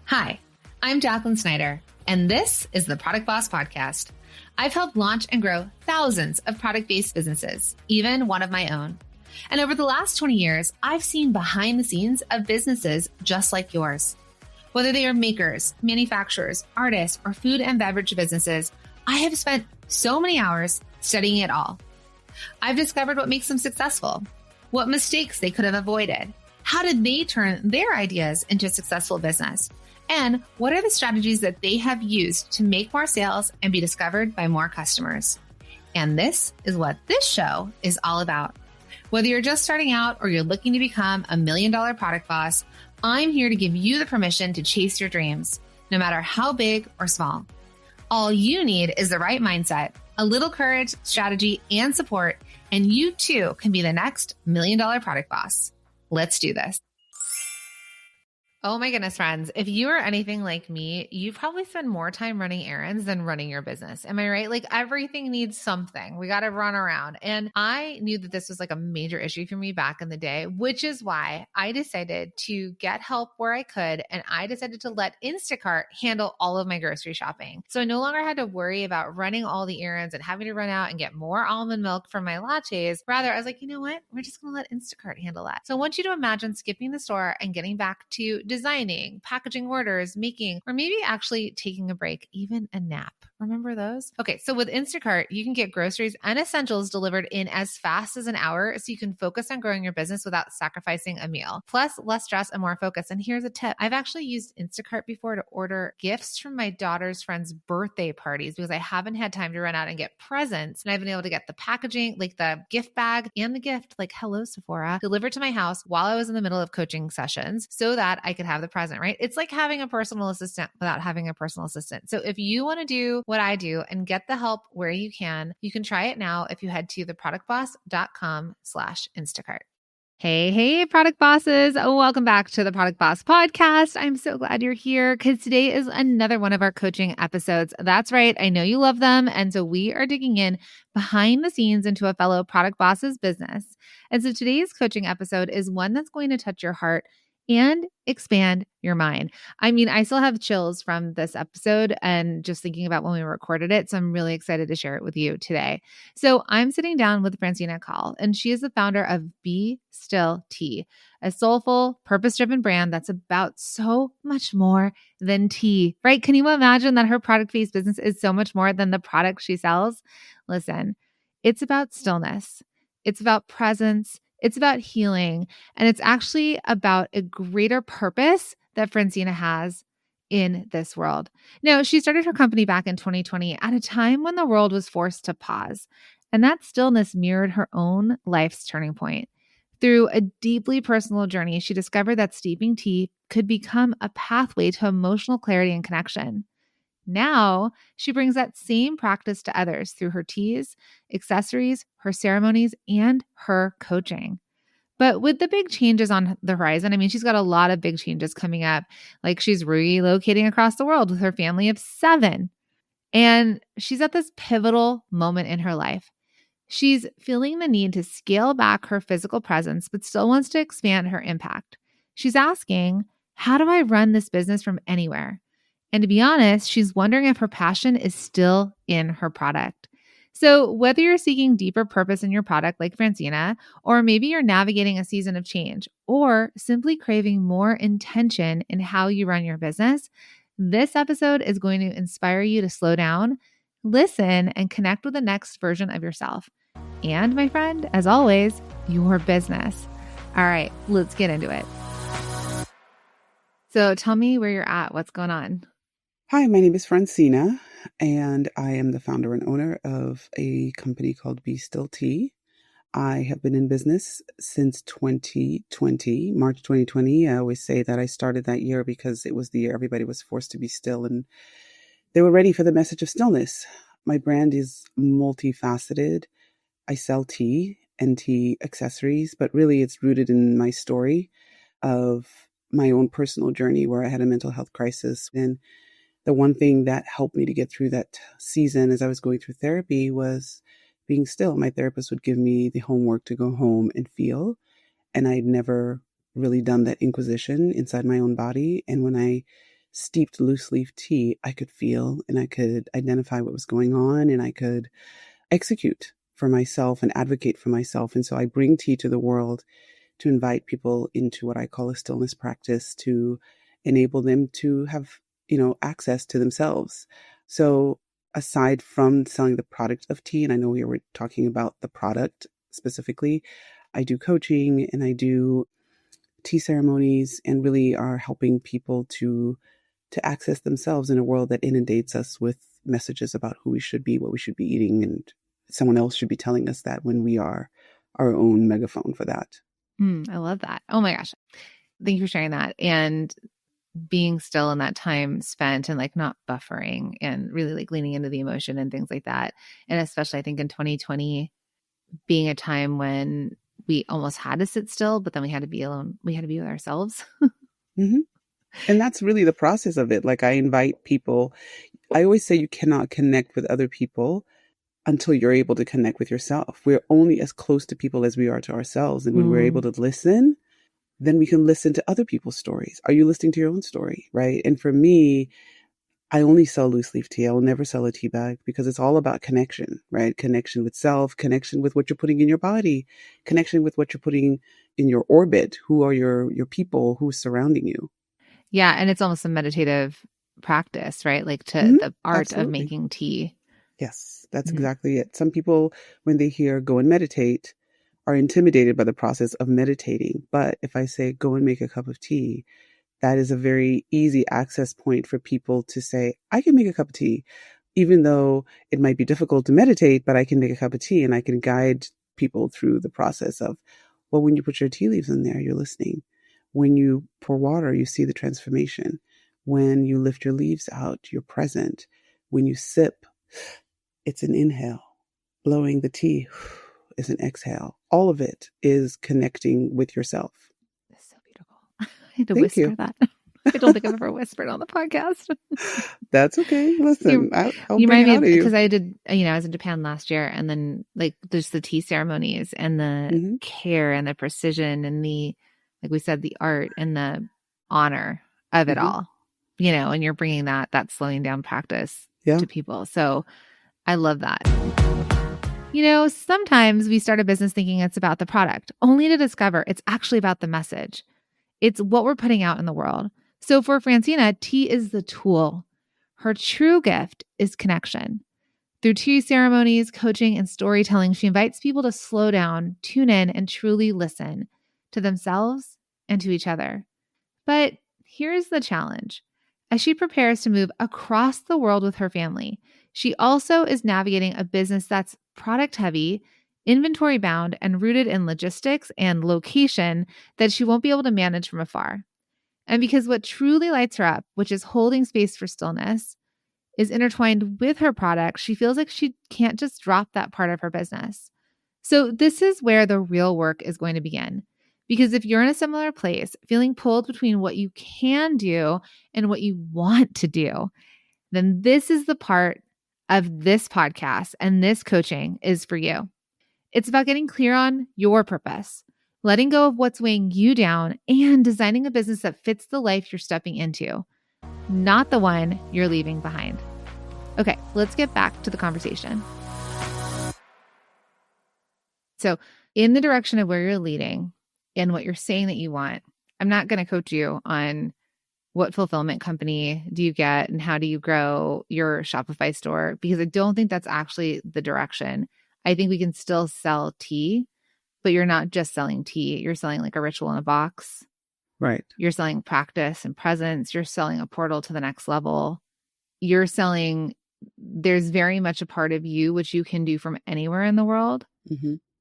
Hi, I'm Jacqueline Snyder, and this is the Product Boss Podcast. I've helped launch and grow thousands of product-based businesses, even one of my own. And over the last 20 years, I've seen behind the scenes of businesses just like yours. Whether they are makers, manufacturers, artists, or food and beverage businesses, I have spent so many hours studying it all. I've discovered what makes them successful, what mistakes they could have avoided, how did they turn their ideas into a successful business, and what are the strategies that they have used to make more sales and be discovered by more customers. And this is what this show is all about. Whether you're just starting out or you're looking to become $1 million product boss, I'm here to give you the permission to chase your dreams, no matter how big or small. All you need is the right mindset, a little courage, strategy, and support, and you too can be the next $1 million product boss. Let's do this. Oh my goodness, friends. If you are anything like me, you probably spend more time running errands than running your business. Am I right? Like everything needs something. We got to run around. And I knew that this was like a major issue for me back in the day, which is why I decided to get help where I could. And I decided to let Instacart handle all of my grocery shopping. So I no longer had to worry about running all the errands and having to run out and get more almond milk for my lattes. Rather, I was like, you know what? We're just going to let Instacart handle that. So I want you to imagine skipping the store and getting back to designing, packaging orders, making, or maybe actually taking a break, even a nap. Remember those? Okay, so with Instacart, you can get groceries and essentials delivered in as fast as an hour so you can focus on growing your business without sacrificing a meal. Plus, less stress and more focus. And here's a tip. I've actually used Instacart before to order gifts from my daughter's friends' birthday parties because I haven't had time to run out and get presents. And I've been able to get the packaging, like the gift bag and the gift, like hello Sephora, delivered to my house while I was in the middle of coaching sessions so that I could have the present, right? It's like having a personal assistant without having a personal assistant. So if you want to do what I do and get the help where you can try it now if you head to theproductboss.com/Instacart. Hey, product bosses. Welcome back to the Product Boss Podcast. I'm so glad you're here because today is another one of our coaching episodes. That's right. I know you love them. And so we are digging in behind the scenes into a fellow product boss's business. And so today's coaching episode is one that's going to touch your heart and expand your mind. I mean, I still have chills from this episode and just thinking about when we recorded it. So I'm really excited to share it with you today. So I'm sitting down with Francina Kahl, and she is the founder of Be Still Tea, a soulful, purpose-driven brand that's about so much more than tea, right? Can you imagine that her product-based business is so much more than the product she sells? Listen, it's about stillness. It's about presence. It's about healing, and it's actually about a greater purpose that Francina has in this world. Now, she started her company back in 2020 at a time when the world was forced to pause, and that stillness mirrored her own life's turning point. Through a deeply personal journey, she discovered that steeping tea could become a pathway to emotional clarity and connection. Now, she brings that same practice to others through her teas, accessories, her ceremonies, and her coaching. But with the big changes on the horizon, I mean, she's got a lot of big changes coming up. Like she's relocating across the world with her family of 7. And she's at this pivotal moment in her life. She's feeling the need to scale back her physical presence, but still wants to expand her impact. She's asking, how do I run this business from anywhere? And to be honest, she's wondering if her passion is still in her product. So whether you're seeking deeper purpose in your product like Francina, or maybe you're navigating a season of change, or simply craving more intention in how you run your business, this episode is going to inspire you to slow down, listen, and connect with the next version of yourself. And my friend, as always, your business. All right, let's get into it. So tell me where you're at. What's going on? Hi, my name is Francina, and I am the founder and owner of a company called Be Still Tea. I have been in business since 2020, March 2020. I always say that I started that year because it was the year everybody was forced to be still, and they were ready for the message of stillness. My brand is multifaceted. I sell tea and tea accessories, but really it's rooted in my story of my own personal journey where I had a mental health crisis. And the one thing that helped me to get through that season as I was going through therapy was being still. My therapist would give me the homework to go home and feel. And I'd never really done that inquisition inside my own body. And when I steeped loose leaf tea, I could feel and I could identify what was going on, and I could execute for myself and advocate for myself. And so I bring tea to the world to invite people into what I call a stillness practice, to enable them to have, access to themselves. So aside from selling the product of tea, and I know we were talking about the product specifically, I do coaching and I do tea ceremonies, and really are helping people to access themselves in a world that inundates us with messages about who we should be, what we should be eating, and someone else should be telling us that when we are our own megaphone for that. I love that. Oh my gosh. Thank you for sharing that. And being still in that time spent and like not buffering and really like leaning into the emotion and things like that. And especially I think in 2020 being a time when we almost had to sit still, but then we had to be alone. We had to be with ourselves. Mm-hmm. And that's really the process of it. Like I invite people, I always say you cannot connect with other people until you're able to connect with yourself. We're only as close to people as we are to ourselves. And when we're able to listen, then we can listen to other people's stories. Are you listening to your own story? Right. And for me, I only sell loose leaf tea. I will never sell a tea bag because it's all about connection, right? Connection with self, connection with what you're putting in your body, connection with what you're putting in your orbit. Who are your people who's surrounding you? Yeah. And it's almost a meditative practice, right? Like to the art of making tea. Yes, that's exactly it. Some people, when they hear go and meditate, are intimidated by the process of meditating. But if I say go and make a cup of tea, that is a very easy access point for people to say, I can make a cup of tea, even though it might be difficult to meditate, but I can make a cup of tea and I can guide people through the process of, well, when you put your tea leaves in there, you're listening. When you pour water, you see the transformation. When you lift your leaves out, you're present. When you sip, it's an inhale. Blowing the tea is an exhale. All of it is connecting with yourself. It's so beautiful. I had to Thank whisper you. that. I don't think I've ever whispered on the podcast. That's okay. Listen, I'll you bring remind it out me of you. because I did, I was in Japan last year, and then like there's the tea ceremonies and the care and the precision and the, like we said, the art and the honor of it all, and you're bringing that slowing down practice to people. So I love that. Sometimes we start a business thinking it's about the product, only to discover it's actually about the message. It's what we're putting out in the world. So for Francina, tea is the tool. Her true gift is connection. Through tea ceremonies, coaching, and storytelling, she invites people to slow down, tune in, and truly listen to themselves and to each other. But here's the challenge. As she prepares to move across the world with her family, she also is navigating a business that's product heavy, inventory bound, and rooted in logistics and location that she won't be able to manage from afar. And because what truly lights her up, which is holding space for stillness, is intertwined with her product, she feels like she can't just drop that part of her business. So this is where the real work is going to begin. Because if you're in a similar place, feeling pulled between what you can do and what you want to do, then this is the part of this podcast and this coaching is for you. It's about getting clear on your purpose, letting go of what's weighing you down, and designing a business that fits the life you're stepping into, not the one you're leaving behind. Okay, let's get back to the conversation. So, in the direction of where you're leading and what you're saying that you want, I'm not going to coach you on what fulfillment company do you get and how do you grow your Shopify store, because I don't think that's actually the direction. I think we can still sell tea, but you're not just selling tea. You're selling like a ritual in a box. Right. You're selling practice and presence. You're selling a portal to the next level. You're selling, there's very much a part of you, which you can do from anywhere in the world.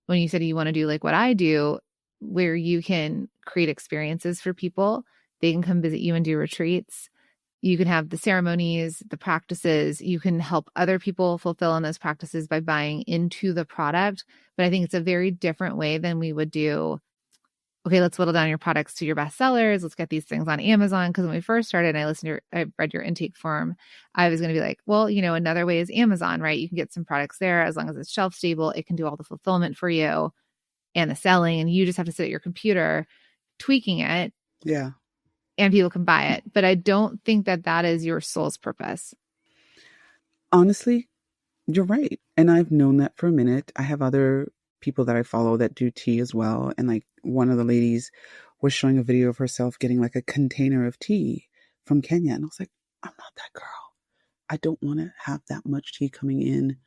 When you said you want to do like what I do, where you can create experiences for people, they can come visit you and do retreats. You can have the ceremonies, the practices. You can help other people fulfill in those practices by buying into the product. But I think it's a very different way than we would do, okay, let's whittle down your products to your best sellers. Let's get these things on Amazon. Because when we first started and I read your intake form, I was going to be like, well, another way is Amazon, right? You can get some products there as long as it's shelf stable. It can do all the fulfillment for you and the selling. And you just have to sit at your computer tweaking it. Yeah. and people can buy it. But I don't think that that is your soul's purpose. Honestly, you're right. And I've known that for a minute. I have other people that I follow that do tea as well. And like one of the ladies was showing a video of herself getting like a container of tea from Kenya. And I was like, I'm not that girl. I don't want to have that much tea coming in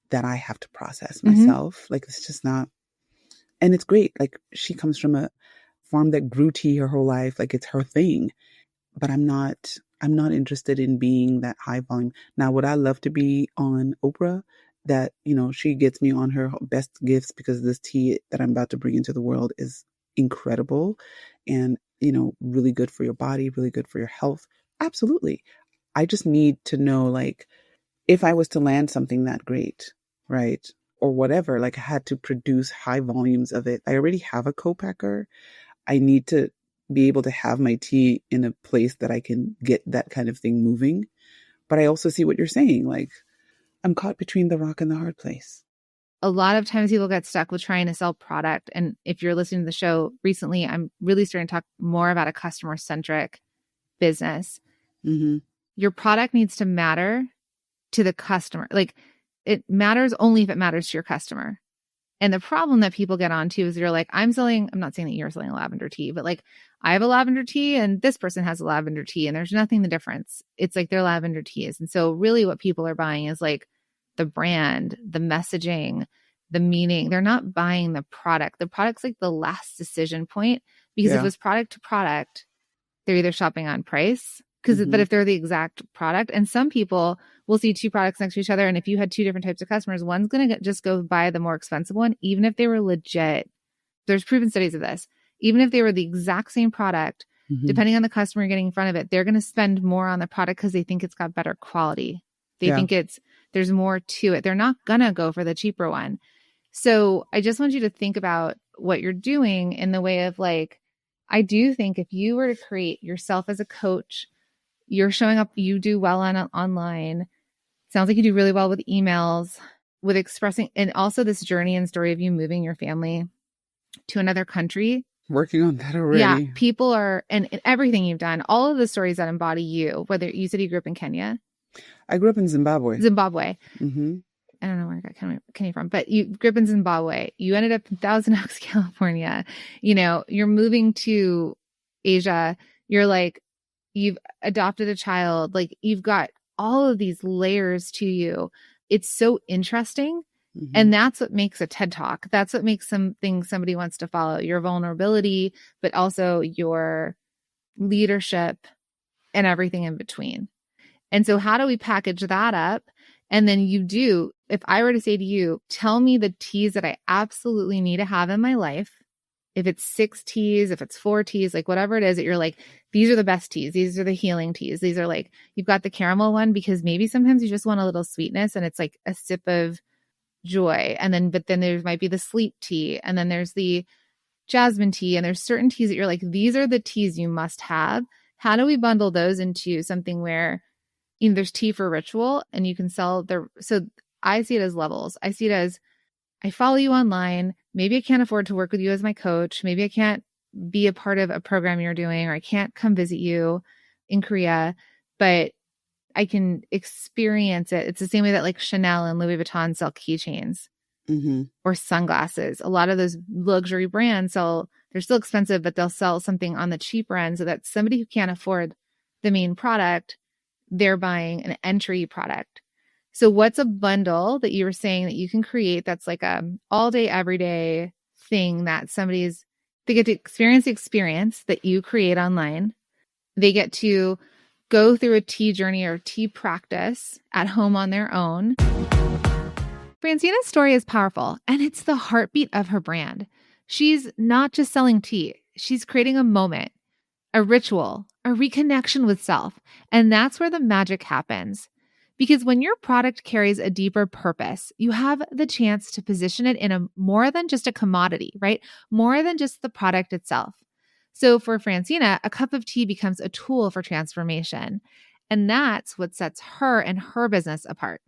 that I have to process myself. Like, it's just not. And it's great. Like, she comes from a farm that grew tea her whole life. Like, it's her thing. But I'm not interested in being that high volume. Now, would I love to be on Oprah? That, she gets me on her best gifts because this tea that I'm about to bring into the world is incredible and, really good for your body, really good for your health. Absolutely. I just need to know, like, if I was to land something that great, right? Or whatever, like I had to produce high volumes of it. I already have a co-packer. I need to be able to have my tea in a place that I can get that kind of thing moving. But I also see what you're saying. Like, I'm caught between the rock and the hard place. A lot of times people get stuck with trying to sell product. And if you're listening to the show recently, I'm really starting to talk more about a customer-centric business. Mm-hmm. Your product needs to matter to the customer. Like, it matters only if it matters to your customer. And the problem that people get onto is you're like, I'm not saying that you're selling a lavender tea, but like, I have a lavender tea and this person has a lavender tea and there's nothing the difference. It's like their lavender teas. And so really what people are buying is like the brand, the messaging, the meaning. They're not buying the product. The product's like the last decision point, because if it was product to product, they're either shopping on price, but if they're the exact product, and some people will see two products next to each other, and if you had two different types of customers, one's going to just go buy the more expensive one, even if they were legit. There's proven studies of this. Even if they were the exact same product, depending on the customer you're getting in front of it, they're going to spend more on the product because they think it's got better quality. They think there's more to it. They're not going to go for the cheaper one. So I just want you to think about what you're doing in the way of like, I do think if you were to create yourself as a coach, you're showing up, you do well online. Sounds like you do really well with emails, with expressing, and also this journey and story of you moving your family to another country. Working on that already. Yeah. People are, and everything you've done, all of the stories that embody you, whether you said you grew up in Kenya. I grew up in Zimbabwe. Mm-hmm. I don't know where I got Kenya from, but you grew up in Zimbabwe. You ended up in Thousand Oaks, California. You're moving to Asia. You're like, you've adopted a child. Like, you've got all of these layers to you. It's so interesting. And that's what makes a TED Talk. That's what makes something somebody wants to follow. Your vulnerability, but also your leadership and everything in between. And so how do we package that up? And then if I were to say to you, tell me the teas that I absolutely need to have in my life. If it's 6 teas, if it's 4 teas, like whatever it is that you're like, these are the best teas. These are the healing teas. These are like, you've got the caramel one because maybe sometimes you just want a little sweetness and it's like a sip of joy. But then there might be the sleep tea, and then there's the jasmine tea, and there's certain teas that you're like, these are the teas you must have. How do we bundle those into something where, there's tea for ritual and you can sell so I see it as levels. I see it as, I follow you online. Maybe I can't afford to work with you as my coach. Maybe I can't be a part of a program you're doing, or I can't come visit you in Korea, but I can experience it. It's the same way that like Chanel and Louis Vuitton sell keychains or sunglasses. A lot of those luxury brands they're still expensive, but they'll sell something on the cheaper end so that somebody who can't afford the main product, they're buying an entry product. So what's a bundle that you were saying that you can create that's like a all day, every day thing that they get to experience the experience that you create online. They get to go through a tea journey or tea practice at home on their own. Francina's story is powerful, and it's the heartbeat of her brand. She's not just selling tea. She's creating a moment, a ritual, a reconnection with self. And that's where the magic happens. Because when your product carries a deeper purpose, you have the chance to position it in a more than just a commodity, right? More than just the product itself. So for Francina, a cup of tea becomes a tool for transformation. And that's what sets her and her business apart.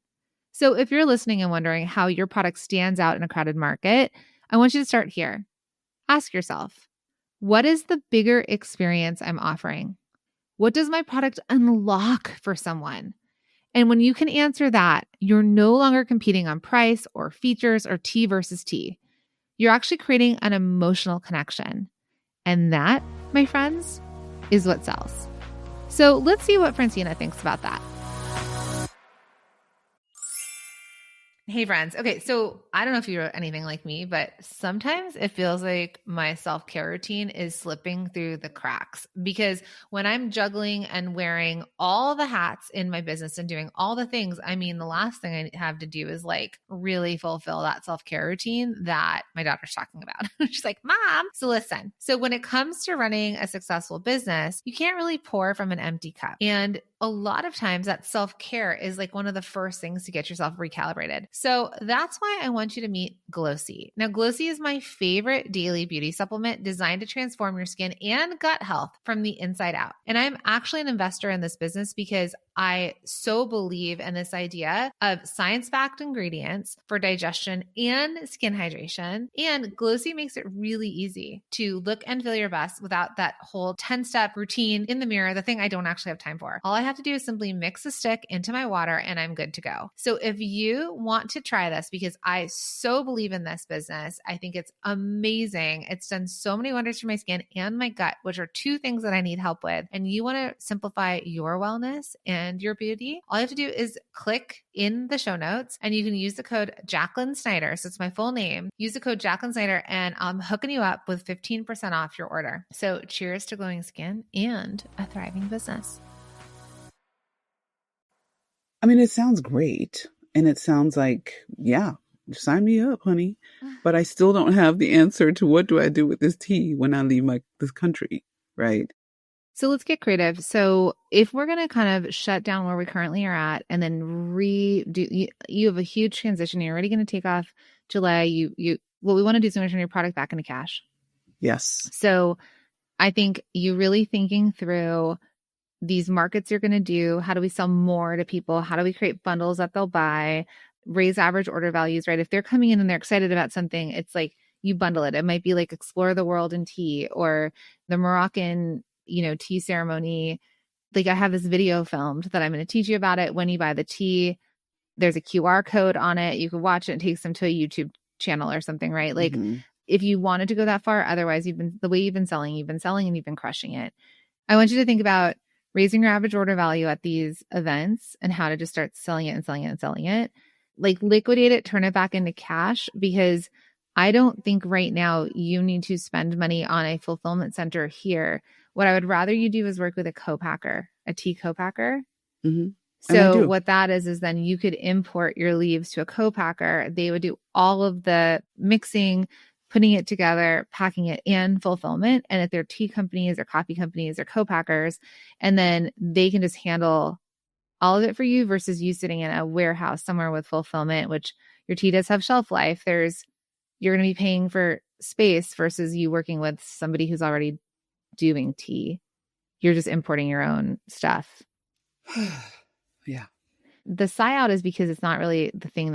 So if you're listening and wondering how your product stands out in a crowded market, I want you to start here. Ask yourself, what is the bigger experience I'm offering? What does my product unlock for someone? And when you can answer that, you're no longer competing on price or features or tea versus tea. You're actually creating an emotional connection. And that, my friends, is what sells. So let's see what Francina thinks about that. Hey friends. Okay. So I don't know if you're anything like me, but sometimes it feels like my self-care routine is slipping through the cracks because when I'm juggling and wearing all the hats in my business and doing all the things, I mean, the last thing I have to do is like really fulfill that self-care routine that my daughter's talking about. She's like, Mom. So listen, so when it comes to running a successful business, you can't really pour from an empty cup. And a lot of times that self-care is like one of the first things to get yourself recalibrated. So that's why I want you to meet Glossy. Now, Glossy is my favorite daily beauty supplement designed to transform your skin and gut health from the inside out. And I'm actually an investor in this business because I so believe in this idea of science-backed ingredients for digestion and skin hydration. And Glossy makes it really easy to look and feel your best without that whole 10-step routine in the mirror, the thing I don't actually have time for. All I have to do is simply mix a stick into my water and I'm good to go. So if you want to try this, because I so believe in this business, I think it's amazing. It's done so many wonders for my skin and my gut, which are two things that I need help with. And you want to simplify your wellness and your beauty, all you have to do is click in the show notes and you can use the code Jacqueline Snyder. So it's my full name. Use the code Jacqueline Snyder and I'm hooking you up with 15% off your order. So cheers to glowing skin and a thriving business. I mean, it sounds great. And it sounds like, yeah, sign me up, honey. But I still don't have the answer to what do I do with this tea when I leave this country, right? So let's get creative. So if we're going to kind of shut down where we currently are at and then redo, you have a huge transition. You're already going to take off July. What we want to do is turn your product back into cash. Yes. So I think you really thinking through these markets you're going to do. How do we sell more to people? How do we create bundles that they'll buy? Raise average order values, right? If they're coming in and they're excited about something, it's like you bundle it. It might be like explore the world in tea or the Moroccan, tea ceremony. Like I have this video filmed that I'm going to teach you about it. When you buy the tea, there's a QR code on it. You can watch it. It takes them to a YouTube channel or something, right? Like if you wanted to go that far, otherwise the way you've been selling and you've been crushing it. I want you to think about raising your average order value at these events and how to just start selling it and selling it and selling it. Like liquidate it, turn it back into cash, because I don't think right now you need to spend money on a fulfillment center here. What I would rather you do is work with a co-packer, a tea co-packer. Mm-hmm. So what that is then you could import your leaves to a co-packer. They would do all of the mixing, putting it together, packing it, and fulfillment. And if they're tea companies or coffee companies or co-packers, and then they can just handle all of it for you versus you sitting in a warehouse somewhere with fulfillment, which your tea does have shelf life. You're going to be paying for space versus you working with somebody who's already doing tea. You're just importing your own stuff. Yeah. The sigh out is because it's not really the thing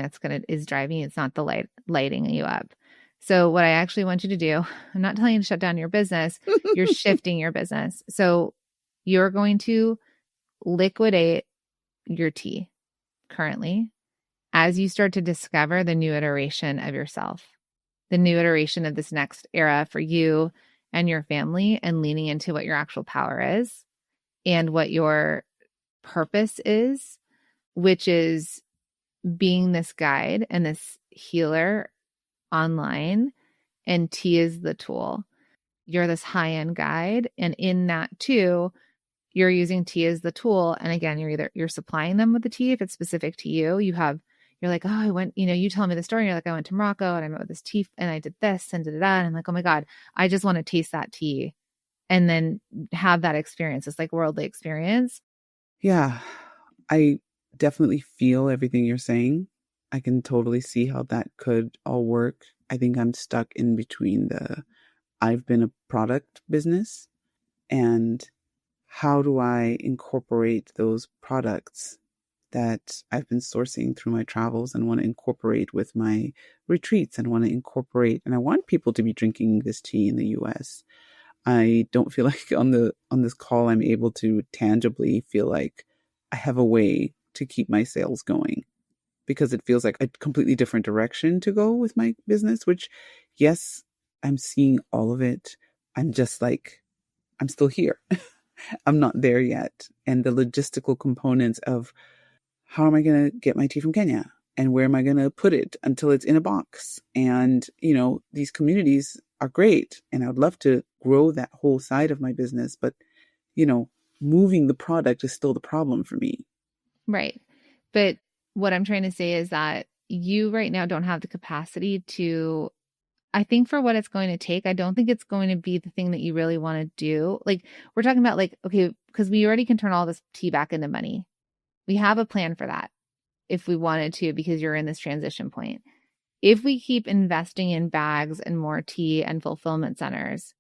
is driving. It's not the lighting you up. So what I actually want you to do, I'm not telling you to shut down your business. You're shifting your business. So you're going to liquidate your tea currently as you start to discover the new iteration of yourself, the new iteration of this next era for you and your family, and leaning into what your actual power is and what your purpose is, which is being this guide and this healer online, and tea is the tool. You're this high-end guide, and in that too, you're using tea as the tool. And again, you're supplying them with the tea if it's specific to you. You're like, oh, I went, you tell me the story. And you're like, I went to Morocco and I met with this tea and I did this and da-da-da. And I'm like, oh my God, I just want to taste that tea and then have that experience. It's like worldly experience. Yeah, I definitely feel everything you're saying. I can totally see how that could all work. I think I'm stuck in between I've been a product business and how do I incorporate those products that I've been sourcing through my travels and want to incorporate with my retreats and want to incorporate, and I want people to be drinking this tea in the US. I don't feel like on this call I'm able to tangibly feel like I have a way to keep my sales going, because it feels like a completely different direction to go with my business, which, yes, I'm seeing all of it. I'm just like, I'm still here. I'm not there yet. And the logistical components of how am I going to get my tea from Kenya? And where am I going to put it until it's in a box? And, these communities are great. And I would love to grow that whole side of my business. But, moving the product is still the problem for me. Right. But what I'm trying to say is that you right now don't have the capacity to, I think for what it's going to take, I don't think it's going to be the thing that you really want to do. Like we're talking about okay, because we already can turn all this tea back into money. We have a plan for that if we wanted to, because you're in this transition point. If we keep investing in bags and more tea and fulfillment centers,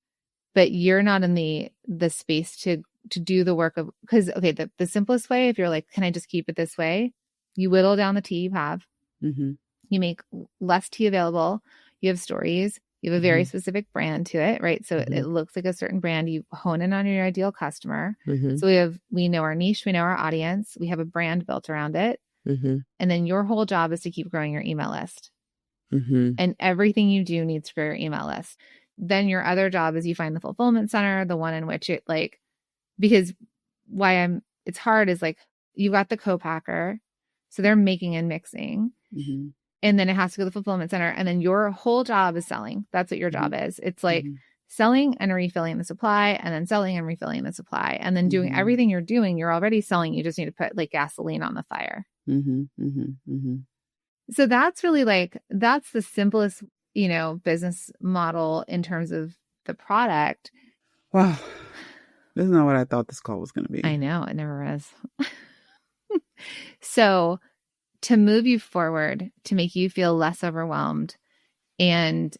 but you're not in the space to do the work of, because, okay, the simplest way, if you're like, can I just keep it this way? You whittle down the tea you have. Mm-hmm. You make less tea available. You have stories. You have a very specific brand to it, right? So it looks like a certain brand. You hone in on your ideal customer. So we know our niche, we know our audience. We have a brand built around it. And then your whole job is to keep growing your email list. And everything you do needs to grow your email list. Then your other job is you find the fulfillment center, the one in which it because it's hard is you got the co-packer. So they're making and mixing. And then it has to go to the fulfillment center. And then your whole job is selling. That's what your job is. It's selling and refilling the supply, and then selling and refilling the supply, and then doing everything you're doing. You're already selling. You just need to put gasoline on the fire. So that's really that's the simplest, business model in terms of the product. Wow. This is not what I thought this call was going to be. I know. It never is. So to move you forward, to make you feel less overwhelmed and,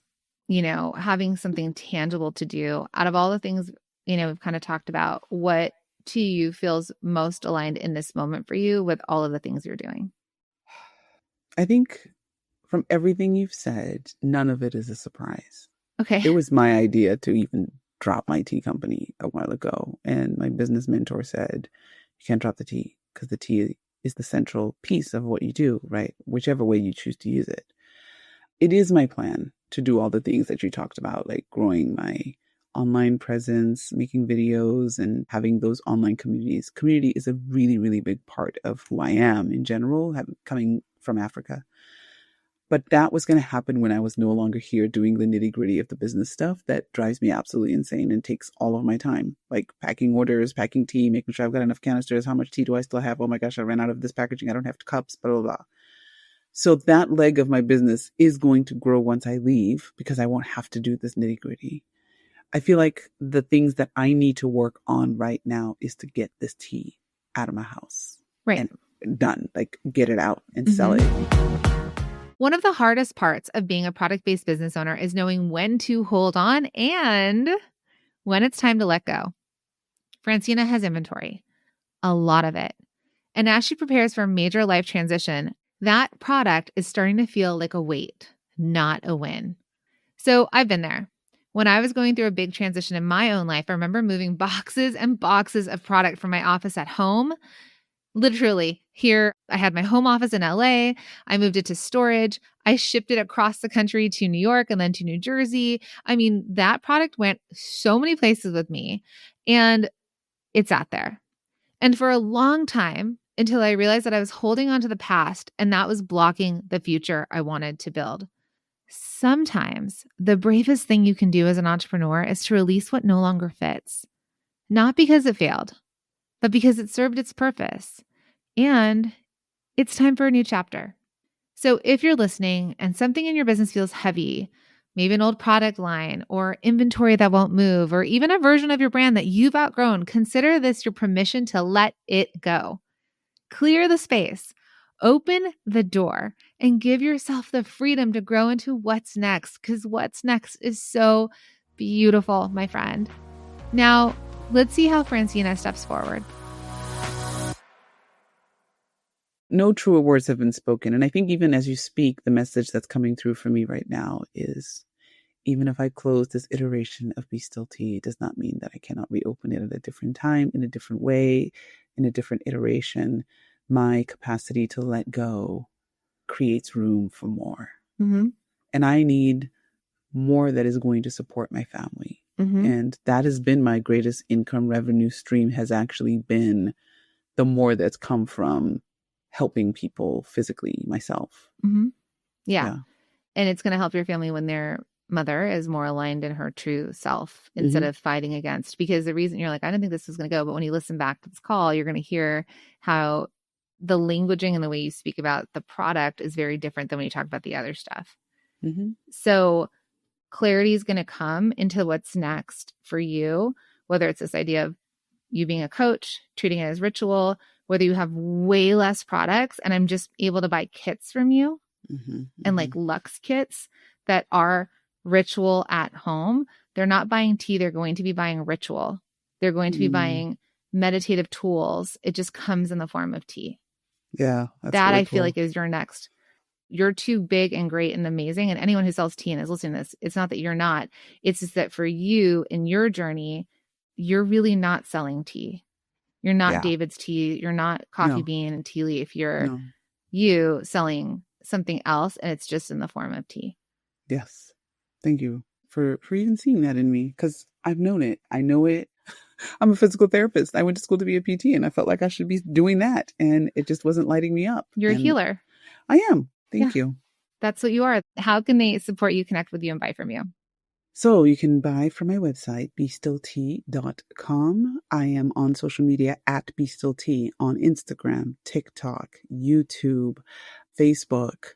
having something tangible to do out of all the things, we've kind of talked about, what to you feels most aligned in this moment for you with all of the things you're doing? I think from everything you've said, none of it is a surprise. Okay. It was my idea to even drop my tea company a while ago. And my business mentor said, you can't drop the tea because the tea is the central piece of what you do, right? Whichever way you choose to use it. It is my plan to do all the things that you talked about, like growing my online presence, making videos, and having those online communities. Community is a really, really big part of who I am in general, coming from Africa. But that was going to happen when I was no longer here doing the nitty gritty of the business stuff that drives me absolutely insane and takes all of my time, like packing orders, packing tea, making sure I've got enough canisters. How much tea do I still have? Oh my gosh, I ran out of this packaging. I don't have cups, blah, blah, blah. So that leg of my business is going to grow once I leave because I won't have to do this nitty gritty. I feel like the things that I need to work on right now is to get this tea out of my house. Right. And done. Get it out and sell it. One of the hardest parts of being a product-based business owner is knowing when to hold on and when it's time to let go. Francina has inventory, a lot of it. And as she prepares for a major life transition, that product is starting to feel like a weight, not a win. So I've been there. When I was going through a big transition in my own life, I remember moving boxes and boxes of product from my office at home. Literally, here, I had my home office in LA. I moved it to storage. I shipped it across the country to New York and then to New Jersey. I mean, that product went so many places with me, and it sat there. And for a long time, until I realized that I was holding on to the past, and that was blocking the future I wanted to build. Sometimes the bravest thing you can do as an entrepreneur is to release what no longer fits, not because it failed, but because it served its purpose. And it's time for a new chapter. So if you're listening and something in your business feels heavy, maybe an old product line or inventory that won't move, or even a version of your brand that you've outgrown, consider this your permission to let it go. Clear the space, open the door, and give yourself the freedom to grow into what's next, because what's next is so beautiful, my friend. Now, let's see how Francina steps forward. No truer words have been spoken. And I think even as you speak, the message that's coming through for me right now is even if I close this iteration of Be Still Tea, it does not mean that I cannot reopen it at a different time, in a different way, in a different iteration. My capacity to let go creates room for more. Mm-hmm. And I need more that is going to support my family. Mm-hmm. And that has been my greatest income revenue stream, has actually been the more that's come from helping people physically, myself. Mm-hmm. Yeah. And it's going to help your family when their mother is more aligned in her true self instead of fighting against. Because the reason you're like, I don't think this is going to go. But when you listen back to this call, you're going to hear how the languaging and the way you speak about the product is very different than when you talk about the other stuff. Mm-hmm. So clarity is going to come into what's next for you, whether it's this idea of you being a coach, treating it as ritual, whether you have way less products and I'm just able to buy kits from you and like luxe kits that are ritual at home. They're not buying tea. They're going to be buying ritual. They're going to be buying meditative tools. It just comes in the form of tea. Yeah. That's that really I feel cool. like is your next. You're too big and great and amazing. And anyone who sells tea and is listening to this, it's not that you're not. It's just that for you in your journey, you're really not selling tea. You're not David's tea. You're not Coffee Bean and Tea Leaf. You're you selling something else, and it's just in the form of tea. Yes. Thank you for even seeing that in me, because I've known it. I know it. I'm a physical therapist. I went to school to be a PT, and I felt like I should be doing that, and it just wasn't lighting me up. You're a healer. I am. Thank you. That's what you are. How can they support you, connect with you, and buy from you? So you can buy from my website, bestilltea.com. I am on social media at bestilltea on Instagram, TikTok, YouTube, Facebook,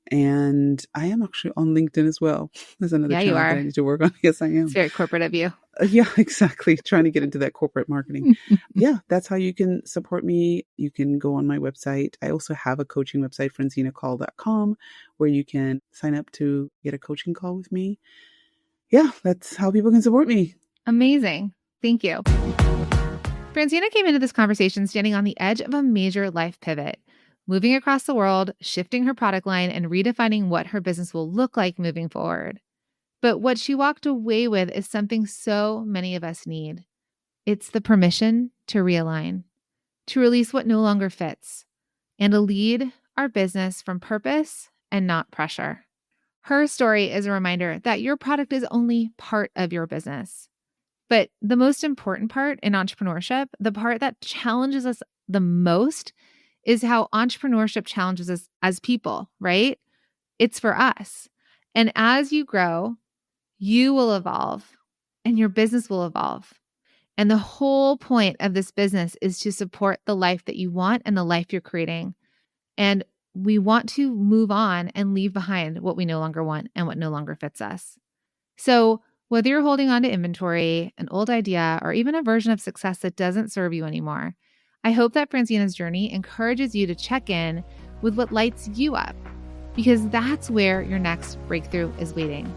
and I am actually on LinkedIn as well. There's another channel that I need to work on. Yes, I am. It's very corporate of you. Yeah, exactly. Trying to get into that corporate marketing. Yeah, that's how you can support me. You can go on my website. I also have a coaching website, francinaKahl.com, where you can sign up to get a coaching call with me. Yeah, that's how people can support me. Amazing. Thank you. Francina came into this conversation standing on the edge of a major life pivot, moving across the world, shifting her product line, and redefining what her business will look like moving forward. But what she walked away with is something so many of us need. It's the permission to realign, to release what no longer fits, and to lead our business from purpose and not pressure. Her story is a reminder that your product is only part of your business. But the most important part in entrepreneurship, the part that challenges us the most, is how entrepreneurship challenges us as people, right? It's for us. And as you grow, you will evolve and your business will evolve. And the whole point of this business is to support the life that you want and the life you're creating. And we want to move on and leave behind what we no longer want and what no longer fits us. So whether you're holding on to inventory, an old idea, or even a version of success that doesn't serve you anymore, I hope that Francina's journey encourages you to check in with what lights you up, because that's where your next breakthrough is waiting.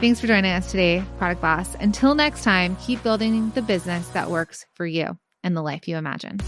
Thanks for joining us today, Product Boss. Until next time, keep building the business that works for you and the life you imagine.